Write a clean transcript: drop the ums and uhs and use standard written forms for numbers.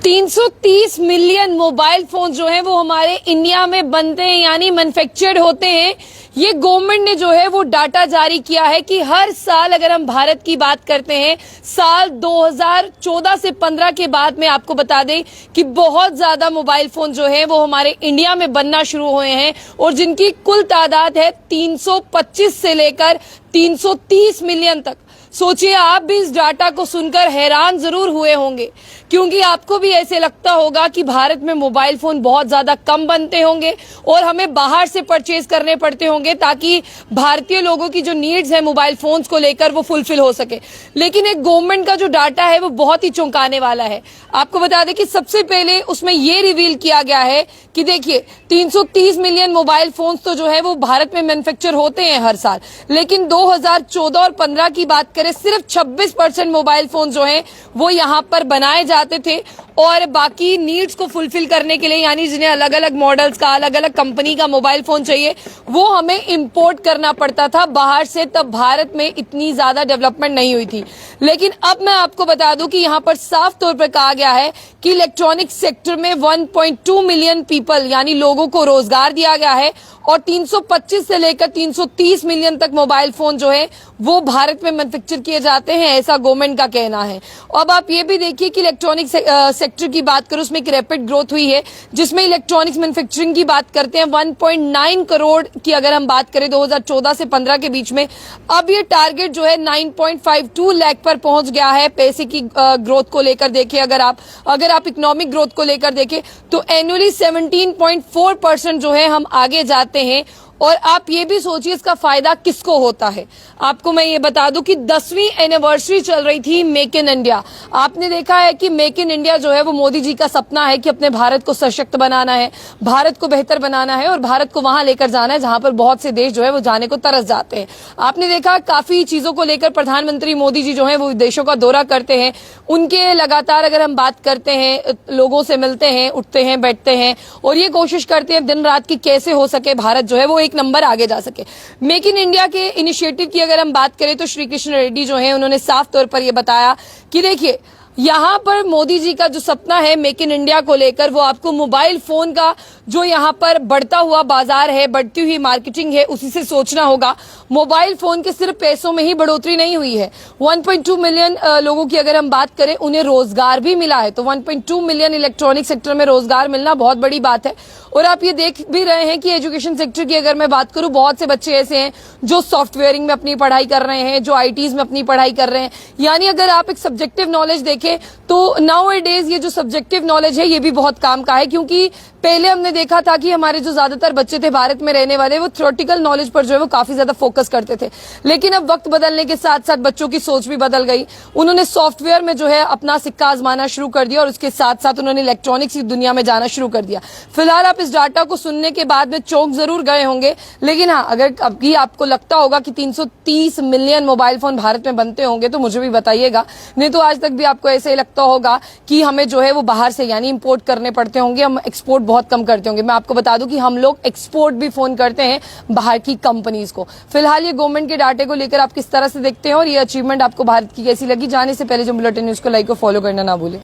330 million mobile phone जो है वो हमारे इंडिया में बनते हैं, यानी मैन्युफैक्चर्ड होते हैं। ये गवर्नमेंट ने जो है वो डाटा जारी किया है कि हर साल, अगर हम भारत की बात करते हैं, साल 2014 से 15 के बाद में आपको बता दें कि बहुत ज्यादा मोबाइल फोन जो है वो हमारे इंडिया में बनना शुरू हुए हैं और जिनकी कुल तादाद है 325 से लेकर 330 मिलियन तक। सोचिए, आप भी इस डाटा को सुनकर हैरान जरूर हुए होंगे, क्योंकि आपको भी ऐसे लगता होगा कि भारत में मोबाइल फोन बहुत ज्यादा कम बनते होंगे और हमें बाहर से परचेज करने पड़ते होंगे ताकि भारतीय लोगों की जो नीड्स है मोबाइल फोन्स को लेकर वो फुलफिल हो सके। लेकिन एक गवर्नमेंट का जो डाटा है वो बहुत ही चौंकाने वाला है। आपको बता दें कि सबसे पहले उसमें ये रिवील किया गया है कि देखिए, 330 मिलियन मोबाइल फोन्स तो जो है वो भारत में मैन्युफैक्चर होते हैं हर साल, लेकिन 2014 और 15 की बात करें, सिर्फ 26% मोबाइल फोन जो हैं वो यहां पर बनाए जाते थे और बाकी नीड्स को फुलफिल करने के लिए, यानी जिन्हें अलग अलग मॉडल्स का, अलग अलग कंपनी का मोबाइल फोन चाहिए, वो हमें इंपोर्ट करना पड़ता था बाहर से। तब भारत में इतनी ज्यादा डेवलपमेंट नहीं हुई थी। लेकिन अब मैं आपको बता दूं कि यहां पर साफ तौर पर कहा गया है कि इलेक्ट्रॉनिक सेक्टर में 1.2 मिलियन पीपल, यानी लोगों को रोजगार दिया गया है और 325 से लेकर 330 मिलियन तक मोबाइल फोन जो है वो भारत में मैन्युफैक्चर किए जाते हैं, ऐसा गवर्नमेंट का कहना है। अब आप ये भी देखिए कि इलेक्ट्रॉनिक सेक्टर की बात करूं, उसमें एक रैपिड ग्रोथ हुई है, जिसमें इलेक्ट्रॉनिक्स मैन्युफैक्चरिंग की बात करते हैं 1.9 करोड़ की अगर हम बात करें 2014 से 15 के बीच में, अब ये टारगेट जो है 9.52 लाख पर पहुंच गया है। पैसे की ग्रोथ को लेकर देखें, अगर आप इकोनॉमिक ग्रोथ को लेकर देखें तो एनुअली 17.4% जो है हम आगे जाते हैं। और आप ये भी सोचिए इसका फायदा किसको होता है। आपको मैं ये बता दूं कि 10वीं एनिवर्सरी चल रही थी मेक इन इंडिया। आपने देखा है कि मेक इन इंडिया जो है वो मोदी जी का सपना है कि अपने भारत को सशक्त बनाना है, भारत को बेहतर बनाना है और भारत को वहां लेकर जाना है जहां पर बहुत से देश जो है वो जाने को तरस जाते हैं। आपने देखा काफी चीजों को लेकर प्रधानमंत्री मोदी जी जो है वो देशों का दौरा करते हैं। उनके लगातार अगर हम बात करते हैं, लोगों से मिलते हैं, उठते हैं, बैठते हैं और ये कोशिश करते हैं दिन रात की कैसे हो सके भारत जो है वो एक नंबर आगे जा सके। मेक इन इंडिया के इनिशिएटिव की अगर हम बात करें तो श्री कृष्ण रेड्डी जो है उन्होंने साफ तौर पर यह बताया कि देखिए, यहां पर मोदी जी का जो सपना है मेक इन इंडिया को लेकर, वो आपको मोबाइल फोन का जो यहां पर बढ़ता हुआ बाजार है, बढ़ती हुई मार्केटिंग है, उसी से सोचना होगा। मोबाइल फोन के सिर्फ पैसों में ही बढ़ोतरी नहीं हुई है। 1.2 मिलियन लोगों की अगर हम बात करें, उन्हें रोजगार भी मिला है। तो 1.2 मिलियन इलेक्ट्रॉनिक सेक्टर में रोजगार मिलना बहुत बड़ी बात है। और आप ये देख भी रहे हैं कि एजुकेशन सेक्टर की अगर मैं बात करूं, बहुत से बच्चे ऐसे हैं जो सॉफ्टवेयरिंग में अपनी पढ़ाई कर रहे हैं, जो आईटीज में अपनी पढ़ाई कर रहे हैं। यानी अगर आप एक सब्जेक्टिव नॉलेज देखें तो नाउ ए डेज ये जो सब्जेक्टिव नॉलेज है ये भी बहुत काम का है, क्योंकि पहले हमने देखा था कि हमारे जो ज्यादातर बच्चे थे भारत में रहने वाले, वो थ्योरेटिकल नॉलेज पर जो है वो काफी ज्यादा फोकस करते थे। लेकिन अब वक्त बदलने के साथ साथ बच्चों की सोच भी बदल गई। उन्होंने सॉफ्टवेयर में जो है अपना सिक्का आजमाना शुरू कर दिया और उसके साथ साथ उन्होंने इलेक्ट्रॉनिक्स की दुनिया में जाना शुरू कर दिया। फिलहाल आप इस डाटा को सुनने के बाद में चौंक जरूर गए होंगे, लेकिन हाँ, अगर अभी आपको लगता होगा कि 330 मिलियन मोबाइल फोन भारत में बनते होंगे तो मुझे भी बताइएगा। नहीं तो आज तक भी आपको ऐसे ही लगता होगा कि हमें जो है वो बाहर से यानी इंपोर्ट करने पड़ते होंगे, हम एक्सपोर्ट बहुत कम करते होंगे। मैं आपको बता दूं कि हम लोग एक्सपोर्ट भी फोन करते हैं बाहर की कंपनीज को। फिलहाल ये गवर्नमेंट के डाटे को लेकर आप किस तरह से देखते हैं और ये अचीवमेंट आपको भारत की कैसी लगी, जाने से पहले जो बुलेटिन न्यूज को लाइक और फॉलो करना ना भूलें।